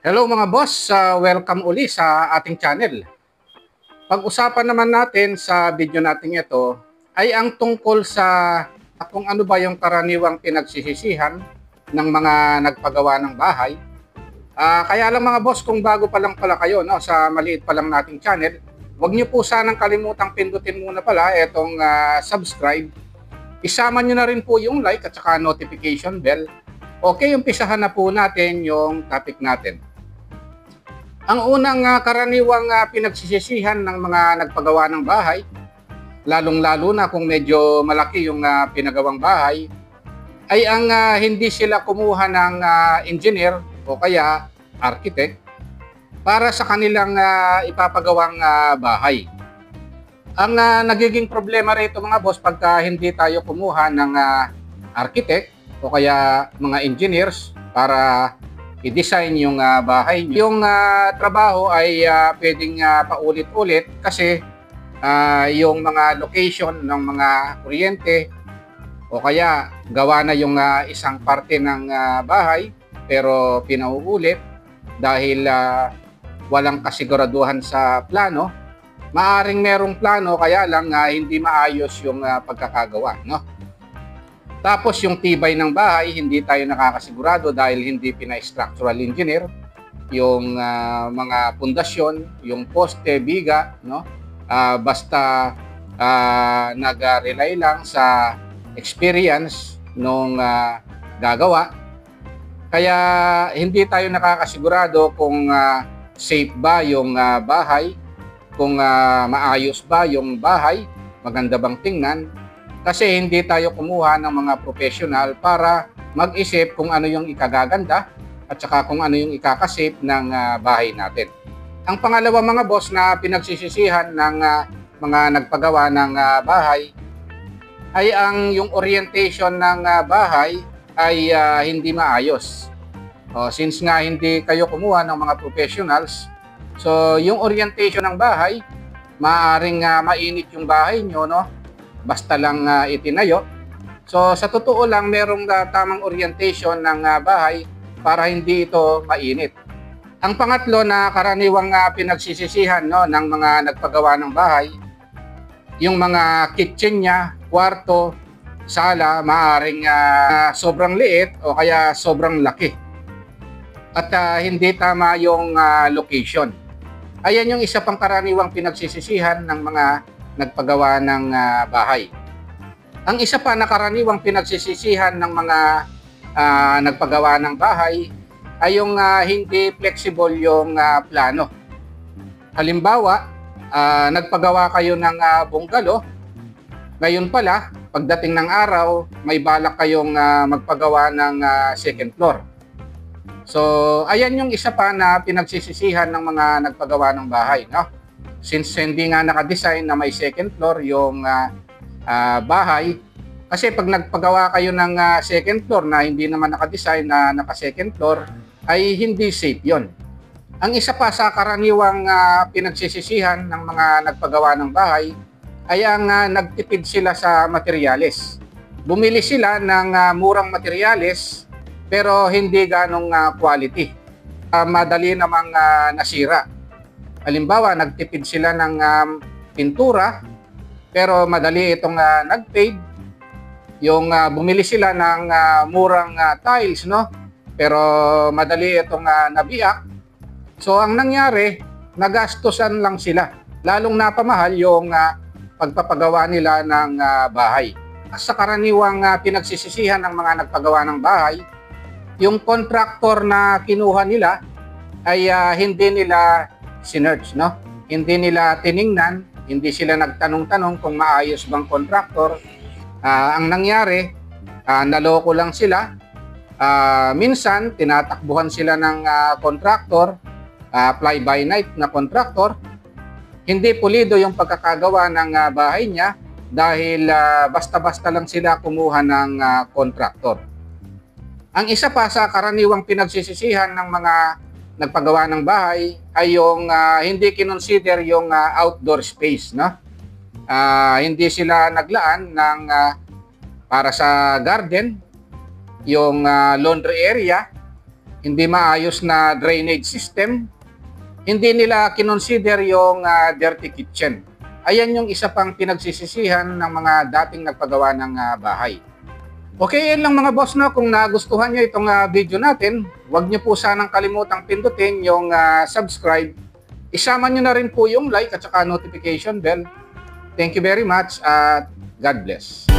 Hello mga boss, welcome uli sa ating channel. Pag-usapan naman natin sa video natin ito ay ang tungkol sa kung ano ba yung karaniwang pinagsisisihan ng mga nagpagawa ng bahay. Kaya lang mga boss, kung bago pa lang pala kayo no, sa maliit pa lang nating channel, huwag niyo po sanang kalimutang pindutin muna pala itong subscribe. Isama niyo na rin po yung like at saka notification bell. Okay, umpisahan na po natin yung topic natin. Ang unang karaniwang pinagsisisihan ng mga nagpagawa ng bahay, lalong-lalo na kung medyo malaki yung pinagawang bahay, ay ang hindi sila kumuha ng engineer o kaya architect para sa kanilang ipapagawang bahay. Ang nagiging problema rito mga boss pagka hindi tayo kumuha ng architect o kaya mga engineers para i-design yung bahay nyo. Yung trabaho ay pwedeng paulit-ulit kasi yung mga location ng mga kuryente o kaya gawa na yung isang parte ng bahay pero pinauulit dahil walang kasiguraduhan sa plano. Maaring merong plano kaya lang hindi maayos yung pagkakagawa, no? Tapos yung tibay ng bahay, hindi tayo nakakasigurado dahil hindi pina-structural engineer yung mga pundasyon, yung poste, biga, no? Basta nag-rely lang sa experience nung gagawa. Kaya hindi tayo nakakasigurado kung safe ba yung bahay, kung maayos ba yung bahay, maganda bang tingnan. Kasi hindi tayo kumuha ng mga professional para mag-isip kung ano yung ikagaganda at saka kung ano yung ikakasip ng bahay natin. Ang pangalawa mga boss na pinagsisisihan ng mga nagpagawa ng bahay ay yung orientation ng bahay ay hindi maayos. Since nga hindi kayo kumuha ng mga professionals, so yung orientation ng bahay, maaaring mainit yung bahay nyo, no? Basta lang itinayo. So sa totoo lang merong tamang orientation ng bahay para hindi ito mainit. Ang pangatlo na karaniwang pinagsisisihan no, ng mga nagpagawa ng bahay, yung mga kitchen niya, kwarto, sala, maaaring sobrang liit o kaya sobrang laki. At hindi tama yung location. Ayan yung isa pang karaniwang pinagsisisihan ng mga nagpagawa ng bahay. Ang isa pa na karaniwang pinagsisisihan ng mga nagpagawa ng bahay ay yung hindi flexible yung plano. Halimbawa, nagpagawa kayo ng bungalow, ngayon pala, pagdating ng araw, may balak kayong magpagawa ng second floor. So, ayan yung isa pa na pinagsisisihan ng mga nagpagawa ng bahay, no? Since hindi nga naka-design na may second floor yung bahay, kasi pag nagpagawa kayo ng second floor na hindi naman naka-design na naka-second floor, ay hindi safe yon. Ang isa pa sa karaniwang pinagsisisihan ng mga nagpagawa ng bahay ay ang nagtipid sila sa materyales. Bumili sila ng murang materyales pero hindi ganong quality. Madali namang nasira. Halimbawa, nagtipid sila ng pintura, pero madali itong nag-fade. Yung bumili sila ng murang tiles, no? Pero madali itong nabiyak. So, ang nangyari, nagastusan lang sila. Lalong napamahal yung pagpapagawa nila ng bahay. Sa karaniwang pinagsisisihan ng mga nagpagawa ng bahay, yung contractor na kinuha nila ay hindi nila sinerch, no? Hindi nila tiningnan, hindi sila nagtanong-tanong kung maayos bang contractor. Ang nangyari, naloko lang sila. Minsan, tinatakbuhan sila ng contractor, fly-by-night na contractor. Hindi pulido yung pagkakagawa ng bahay niya dahil basta-basta lang sila kumuha ng contractor. Ang isa pa sa karaniwang pinagsisisihan ng mga nagpagawa ng bahay ay yung hindi kinonsider yung outdoor space, no? Hindi sila naglaan ng para sa garden, yung laundry area, hindi maayos na drainage system, hindi nila kinonsider yung dirty kitchen. Ayan yung isa pang pinagsisisihan ng mga dating nagpagawa ng bahay. Okay, yan lang mga boss, no? Kung nagustuhan nyo itong video natin, huwag nyo po sanang kalimutang pindutin yung subscribe. Isama nyo na rin po yung like at saka notification bell. Thank you very much at God bless.